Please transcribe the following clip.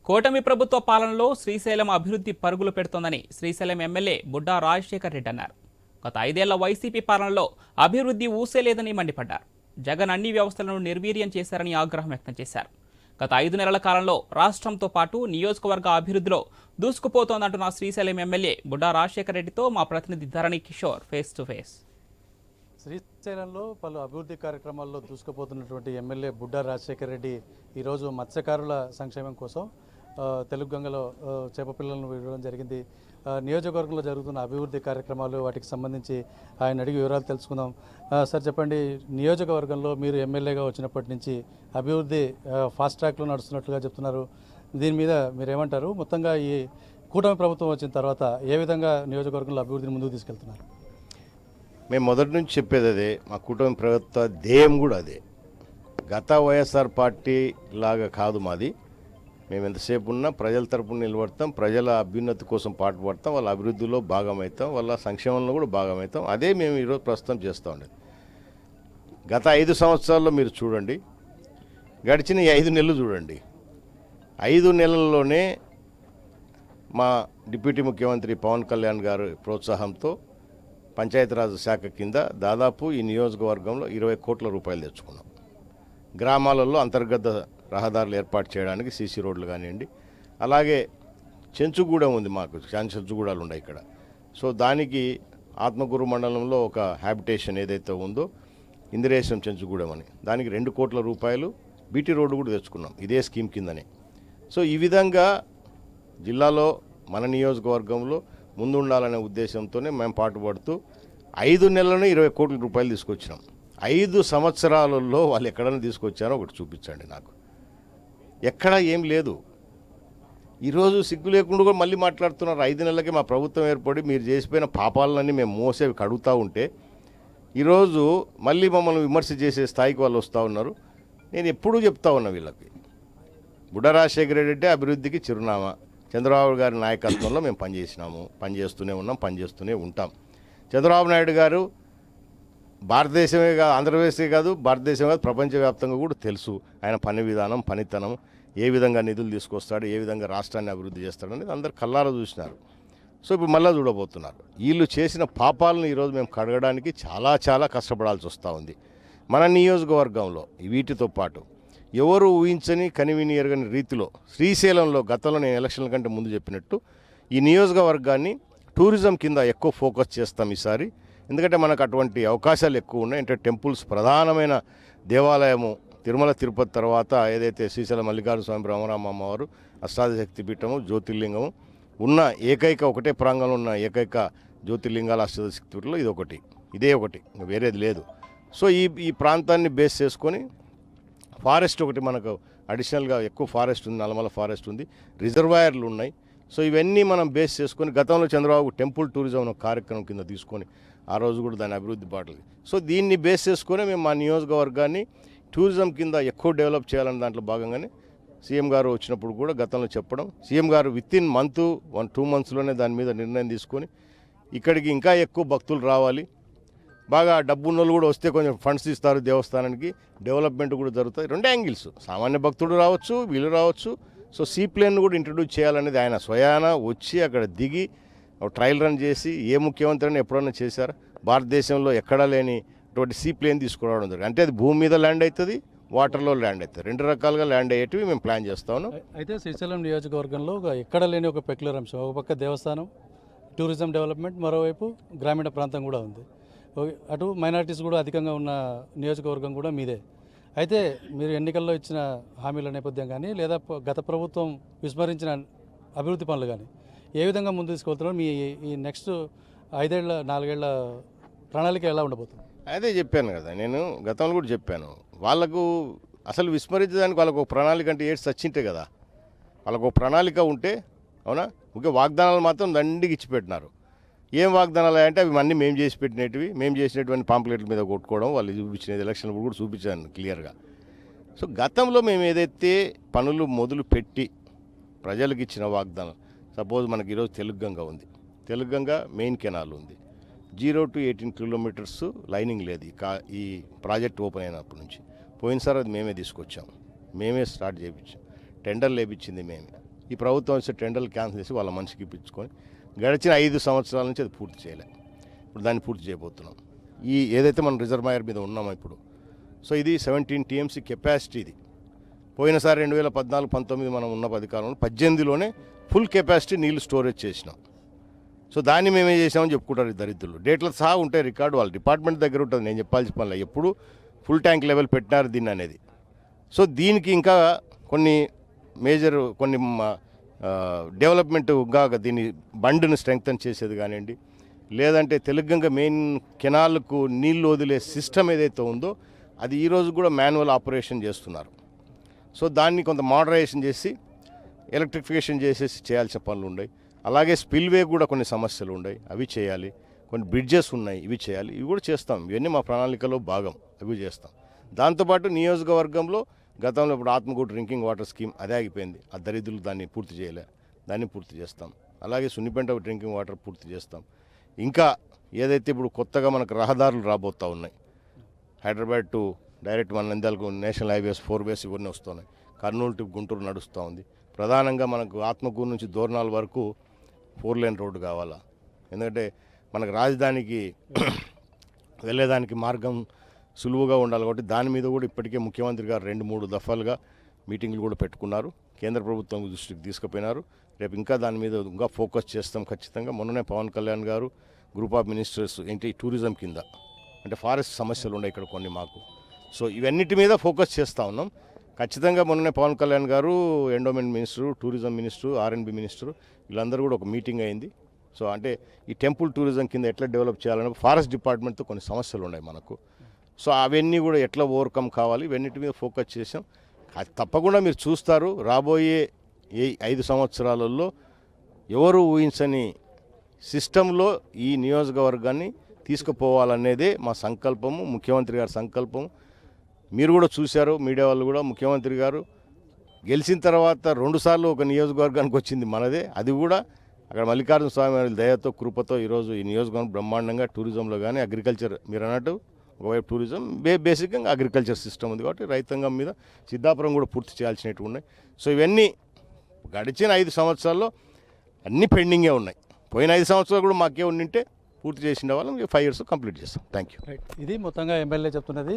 కూటమి ప్రభుత్వ పాలనలో శ్రీశైలం అభివృద్ధి పరుగులు పెడుతోందని శ్రీశైలం ఎమ్మెల్యే బుడ్డా రాజశేఖర్ రెడ్డి అన్నారు. గత 5 ఏళ్ల వైసీపీ పాలనలో అభివృద్ధి ఊసేలేదని మండిపడ్డారు. జగన్ అన్ని వ్యవస్థలను నిర్వీర్యం చేశారని ఆగ్రహం వ్యక్తం చేశారు. గత 5 నెలల కాలంలో రాష్ట్రంతో పాటు నియోజకవర్గ అభివృద్ధిలో దూసుకుపోతోందంటున్న శ్రీశైలం ఎమ్మెల్యే బుడ్డా రాజశేఖర్ రెడ్డితో మా ప్రతినిధి ధరణి కిషోర్ ఫేస్ టు ఫేస్. శ్రీశైలంలో పలు అభివృద్ధి కార్యక్రమాల్లో దూసుకుపోతున్నటువంటి ఎమ్మెల్యే బుడ్డా రాజశేఖర్ రెడ్డి ఈరోజు మత్స్యకారుల సంక్షేమం కోసం తెలుగు గంగలో చేపపిల్లలను విడవడం జరిగింది. నియోజకవర్గంలో జరుగుతున్న అభివృద్ధి కార్యక్రమాలు వాటికి సంబంధించి ఆయన అడిగి వివరాలు తెలుసుకుందాం. సార్ చెప్పండి, నియోజకవర్గంలో మీరు ఎమ్మెల్యేగా వచ్చినప్పటి నుంచి అభివృద్ధి ఫాస్ట్ ట్రాక్లో నడుస్తున్నట్లుగా చెప్తున్నారు. దీని మీద మీరు ఏమంటారు? మొత్తంగా ఈ కూటమి ప్రభుత్వం వచ్చిన తర్వాత ఏ విధంగా నియోజకవర్గంలో అభివృద్ధిని ముందుకు తీసుకెళ్తున్నారు? మేము మొదటి నుంచి చెప్పేది అదే, మా కుటుంబ ప్రభుత్వ ధ్యేయం కూడా అదే. గత వైఎస్ఆర్ పార్టీ లాగా కాదు మాది. మేము ఎంతసేపు ఉన్నా ప్రజల తరపున నిలబడతాం, ప్రజల అభ్యున్నతి కోసం పాటుపడతాం, వాళ్ళ అభివృద్ధిలో భాగమవుతాం, వాళ్ళ సంక్షేమంలో కూడా భాగమవుతాం. అదే మేము ఈరోజు ప్రస్తుతం చేస్తూ ఉండేది. గత 5 సంవత్సరాల్లో మీరు చూడండి, గడిచిన 5 నెలలు చూడండి. 5 నెలల్లోనే మా డిప్యూటీ ముఖ్యమంత్రి పవన్ కళ్యాణ్ గారు ప్రోత్సాహంతో పంచాయతీరాజ్ శాఖ కింద దాదాపు ఈ నియోజకవర్గంలో 20 కోట్ల రూపాయలు తెచ్చుకున్నాం. గ్రామాలలో అంతర్గత రహదారులు ఏర్పాటు చేయడానికి సీసీ రోడ్లు కానివ్వండి, అలాగే చెంచుగూడెం ఉంది, మాకు చెంచుగూడాలు ఉన్నాయి ఇక్కడ. సో దానికి ఆత్మకూరు మండలంలో ఒక హ్యాబిటేషన్ ఏదైతే ఉందో ఇందిరేశం చెంచుగూడెం అని, దానికి 2 కోట్ల రూపాయలు బీటీ రోడ్డు కూడా తెచ్చుకున్నాం ఇదే స్కీమ్ కిందనే. సో ఈ విధంగా జిల్లాలో మన నియోజకవర్గంలో ముందుండాలనే ఉద్దేశంతోనే మేము పాటుపడుతూ 5 నెలలను 20 కోట్ల రూపాయలు తీసుకొచ్చినాం. 5 సంవత్సరాలలో వాళ్ళు ఎక్కడైనా తీసుకొచ్చారో ఒకటి చూపించండి నాకు. ఎక్కడా ఏం లేదు. ఈరోజు సిగ్గు లేకుండా కూడా మళ్ళీ మాట్లాడుతున్నారు. 5 నెలలకి మా ప్రభుత్వం ఏర్పడి మీరు చేసిపోయిన పాపాలన్నీ మేము మోసే కడుగుతూ ఉంటే ఈరోజు మళ్ళీ మమ్మల్ని విమర్శ చేసే స్థాయికి వాళ్ళు వస్తూ ఉన్నారు. నేను ఎప్పుడూ చెప్తా ఉన్నా వీళ్ళకి, బుడ్డా రాజశేఖర రెడ్డి అభివృద్ధికి చిరునామా. చంద్రబాబు గారి నాయకత్వంలో మేము పనిచేస్తూనే ఉన్నాం, పనిచేస్తూనే ఉంటాం. చంద్రబాబు నాయుడు గారు భారతదేశమే కాదు, ఆంధ్రప్రదేశే కాదు, భారతదేశమే కాదు, ప్రపంచవ్యాప్తంగా కూడా తెలుసు ఆయన పని విధానం, పనితనం, ఏ విధంగా నిధులు తీసుకొస్తాడు, ఏ విధంగా రాష్ట్రాన్ని అభివృద్ధి చేస్తాడు అనేది అందరు కళ్ళారా చూసినారు. సో ఇప్పుడు మళ్ళీ చూడబోతున్నారు. వీళ్ళు చేసిన పాపాలను ఈరోజు మేము కడగడానికి చాలా చాలా కష్టపడాల్సి వస్తూ ఉంది. మన నియోజకవర్గంలో వీటితో పాటు ఎవరు ఊహించని కనివిని ఎరగని రీతిలో శ్రీశైలంలో గతంలో నేను ఎలక్షన్ల కంటే ముందు చెప్పినట్టు ఈ నియోజకవర్గాన్ని టూరిజం కింద ఎక్కువ ఫోకస్ చేస్తాం ఈసారి. ఎందుకంటే మనకు అటువంటి అవకాశాలు ఎక్కువ ఉన్నాయి. అంటే టెంపుల్స్, ప్రధానమైన దేవాలయము తిరుమల తిరుపతి తర్వాత ఏదైతే శ్రీశైలం మల్లికార్జున స్వామి బ్రహ్మరామ వారు అష్టాదశక్తి పీఠము, జ్యోతిర్లింగము ఉన్న ఒకటే ప్రాంగంలో ఉన్న ఏకైక జ్యోతిర్లింగాల అష్టాదశక్తి పీఠంలో ఇదే ఒకటి, వేరేది లేదు. సో ఈ ప్రాంతాన్ని బేస్ చేసుకొని ఫారెస్ట్ ఒకటి మనకు అడిషనల్గా ఎక్కువ ఫారెస్ట్ ఉంది, నల్లమల ఫారెస్ట్ ఉంది, రిజర్వాయర్లు ఉన్నాయి. సో ఇవన్నీ మనం బేస్ చేసుకొని గతంలో చంద్రబాబు టెంపుల్ టూరిజం అనే కార్యక్రమం కింద తీసుకొని ఆ రోజు కూడా దాని అభివృద్ధి బాటలు. సో దీన్ని బేస్ చేసుకొని మేము మా నియోజకవర్గాన్ని టూరిజం కింద ఎక్కువ డెవలప్ చేయాలని దాంట్లో భాగంగానే సీఎం గారు వచ్చినప్పుడు కూడా గతంలో చెప్పడం, సీఎం గారు వితిన్ 1-2 మంత్స్లోనే దాని మీద నిర్ణయం తీసుకొని ఇక్కడికి ఇంకా ఎక్కువ భక్తులు రావాలి, బాగా డబ్బు ఉన్నోళ్ళు కూడా వస్తే కొంచెం ఫండ్స్ ఇస్తారు దేవస్థానానికి, డెవలప్మెంట్ కూడా జరుగుతుంది. 2 యాంగిల్స్, సామాన్య భక్తుడు రావచ్చు, వీళ్ళు రావచ్చు. సో సీ ప్లేన్ కూడా ఇంట్రడ్యూస్ చేయాలనేది ఆయన స్వయాన వచ్చి అక్కడ దిగి ట్రయల్ రన్ చేసి, ఏ ముఖ్యమంత్రిని ఎప్పుడన్నా చేశారు భారతదేశంలో ఎక్కడా లేని అటువంటి సీ ప్లేన్ తీసుకురావడం జరిగింది. అంటే అది భూమి మీద ల్యాండ్ అవుతుంది, వాటర్లో ల్యాండ్ అవుతుంది, 2 రకాలుగా ల్యాండ్ అయ్యేటివి మేము ప్లాన్ చేస్తాము. అయితే శ్రీశైలం నియోజకవర్గంలో ఎక్కడ లేని ఒక పెక్యులర్ అంశం, ఒక పక్క దేవస్థానం, టూరిజం డెవలప్మెంట్, మరోవైపు గ్రామీణ ప్రాంతం కూడా ఉంది. అటు మైనారిటీస్ కూడా అధికంగా ఉన్న నియోజకవర్గం కూడా మీదే. అయితే మీరు ఎన్నికల్లో ఇచ్చిన హామీల నేపథ్యం కానీ లేదా గత ప్రభుత్వం విస్మరించిన అభివృద్ధి పనులు కానీ ఏ విధంగా ముందు తీసుకెళ్తున్నారు? మీ ఈ నెక్స్ట్ 5-4 ఏళ్ల ప్రణాళిక ఎలా ఉండబోతుంది? అదే చెప్పాను కదా, నేను గతంలో కూడా చెప్పాను. వాళ్ళకు అసలు విస్మరించడానికి వాళ్ళకు ఒక ప్రణాళిక అంటే ఏడ్స్ వచ్చింటే కదా, వాళ్ళకు ఒక ప్రణాళిక ఉంటే, అవునా? ముఖ్య వాగ్దానాలు మాత్రం దండికి ఇచ్చిపెట్టినారు. ఏం వాగ్దానాలు అంటే అవి అన్నీ మేము చేసి పెట్టినవి, మేము చేసినటువంటి పాంప్లెట్ల మీద కొట్టుకోవడం, వాళ్ళు చూపించినది ఎలక్షన్ కూడా చూపించాను క్లియర్గా. సో గతంలో మేము ఏదైతే పనులు మొదలు పెట్టి ప్రజలకు ఇచ్చిన వాగ్దానం, సపోజ్ మనకి ఈరోజు తెలుగంగా ఉంది, తెలుగంగా మెయిన్ కెనాల్ ఉంది, 0 to 18 కిలోమీటర్స్ లైనింగ్ లేదు ఈ ప్రాజెక్ట్ ఓపెన్ అయినప్పటి నుంచి. పోయినసారి అది మేమే తీసుకొచ్చాం, మేమే స్టార్ట్ చేయించాం, టెండర్లు వేయించింది మేమే. ఈ ప్రభుత్వం వచ్చే టెండర్లు క్యాన్సిల్ చేసి వాళ్ళ మనిషికి ఇప్పించుకొని గడిచిన 5 సంవత్సరాల నుంచి అది పూర్తి చేయలే. ఇప్పుడు దాన్ని పూర్తి చేయబోతున్నాం. ఈ ఏదైతే మనం రిజర్వాయర్ మీద ఉన్నామో ఇప్పుడు, సో ఇది 17 టీఎంసీ కెపాసిటీ. ఇది పోయినసారి 2014-19 మనం ఉన్న అధికారంలో 18లోనే ఫుల్ కెపాసిటీ నీళ్లు స్టోరేజ్ చేసినాం. సో దాన్ని మేమే చేసామని చెప్పుకుంటారు ఈ దరిద్రులు. డేట్ల సహా ఉంటాయి, రికార్డు వాళ్ళ డిపార్ట్మెంట్ దగ్గర ఉంటుంది. నేను చెప్పాల్సిన పనిలే, ఎప్పుడు ఫుల్ ట్యాంక్ లెవెల్ పెట్టినారు దీన్ని అనేది. సో దీనికి ఇంకా కొన్ని మేజర్ కొన్ని డెవలప్మెంట్గా దీన్ని బండ్ని స్ట్రెంగ్తన్ చేసేది కానివ్వండి, లేదంటే తెలంగాణ మెయిన్ కెనాల్కు నీళ్ళు వదిలే సిస్టమ్ ఏదైతే ఉందో అది ఈరోజు కూడా మాన్యువల్ ఆపరేషన్ చేస్తున్నారు. సో దాన్ని కొంత మోడరైజేషన్ చేసి ఎలక్ట్రిఫికేషన్ చేసేసి చేయాల్సిన పనులు ఉన్నాయి. అలాగే స్పిల్వే కూడా కొన్ని సమస్యలు ఉన్నాయి, అవి చేయాలి. కొన్ని బ్రిడ్జెస్ ఉన్నాయి, ఇవి చేయాలి. ఇవి కూడా చేస్తాం. ఇవన్నీ మా ప్రణాళికలో భాగం, అవి చేస్తాం. దాంతోపాటు నియోజకవర్గంలో గతంలో ఇప్పుడు ఆత్మకూరు డ్రింకింగ్ వాటర్ స్కీమ్ అదే ఆగిపోయింది. ఆ దరిద్రులు దాన్ని పూర్తి చేయలే, దాన్ని పూర్తి చేస్తాం. అలాగే సున్నిపెంట డ్రింకింగ్ వాటర్ పూర్తి చేస్తాం. ఇంకా ఏదైతే ఇప్పుడు కొత్తగా మనకు రహదారులు రాబోతూ ఉన్నాయి, హైదరాబాద్ టు డైరెక్ట్ మన నంద్యాలకు నేషనల్ హైవేస్ 4 వేస్ ఇవన్నీ వస్తున్నాయి. కర్నూలు టు గుంటూరు నడుస్తూ ఉంది. ప్రధానంగా మనకు ఆత్మకూరు నుంచి దోర్నాల్ వరకు 4 లేన్ రోడ్డు కావాలా. ఎందుకంటే మనకు రాజధానికి వెళ్ళేదానికి మార్గం సులువుగా ఉండాలి కాబట్టి దాని మీద కూడా ఇప్పటికే ముఖ్యమంత్రి గారు 2-3 దఫాలుగా మీటింగ్లు కూడా పెట్టుకున్నారు. కేంద్ర ప్రభుత్వం దృష్టికి తీసుకుపోయినారు. రేపు ఇంకా దాని మీద ఇంకా ఫోకస్ చేస్తాం ఖచ్చితంగా. మొన్ననే పవన్ కళ్యాణ్ గారు గ్రూప్ ఆఫ్ మినిస్టర్స్ ఏంటి టూరిజం కింద, అంటే ఫారెస్ట్ సమస్యలు ఉన్నాయి ఇక్కడ కొన్ని మాకు. సో ఇవన్నిటి మీద ఫోకస్ చేస్తూ ఉన్నాం ఖచ్చితంగా. మొన్ననే పవన్ కళ్యాణ్ గారు, endowment minister, tourism minister, R&B minister వీళ్ళందరూ కూడా ఒక మీటింగ్ అయింది. సో అంటే ఈ టెంపుల్ టూరిజం కింద ఎట్లా డెవలప్ చేయాలని ఫారెస్ట్ డిపార్ట్మెంట్తో కొన్ని సమస్యలు ఉన్నాయి మనకు. సో అవన్నీ కూడా ఎట్లా ఓవర్కమ్ కావాలి, ఇవన్నిటి మీద ఫోకస్ చేసాం. అది తప్పకుండా మీరు చూస్తారు. రాబోయే 5 సంవత్సరాలలో ఎవరు ఊహించని సిస్టంలో ఈ నియోజకవర్గాన్ని తీసుకుపోవాలనేదే మా సంకల్పము, ముఖ్యమంత్రి గారి సంకల్పము. మీరు కూడా చూశారు, మీడియా వాళ్ళు కూడా. ముఖ్యమంత్రి గారు గెలిచిన తర్వాత 2 సార్లు ఒక నియోజకవర్గానికి వచ్చింది మనదే. అది కూడా అక్కడ మల్లికార్జున స్వామి వారి దయతో, కృపతో ఈరోజు ఈ నియోజకవర్గం బ్రహ్మాండంగా టూరిజంలో కానీ అగ్రికల్చర్, మీరు అన్నట్టు ఒకవైపు టూరిజం, బేసిక్గా అగ్రికల్చర్ సిస్టమ్ ఉంది కాబట్టి రైతాంగం మీద సిద్ధాపురం కూడా పూర్తి చేయాల్సినవి ఉన్నాయి. సో ఇవన్నీ గడిచిన 5 సంవత్సరాల్లో అన్నీ పెండింగే ఉన్నాయి. పోయిన 5 సంవత్సరాలు కూడా మాకే ఉండింటే పూర్తి చేసిన వాళ్ళం 5 years కంప్లీట్ చేస్తాం. Thank you. ఇది మొత్తంగా ఎమ్మెల్యే చెప్తున్నది.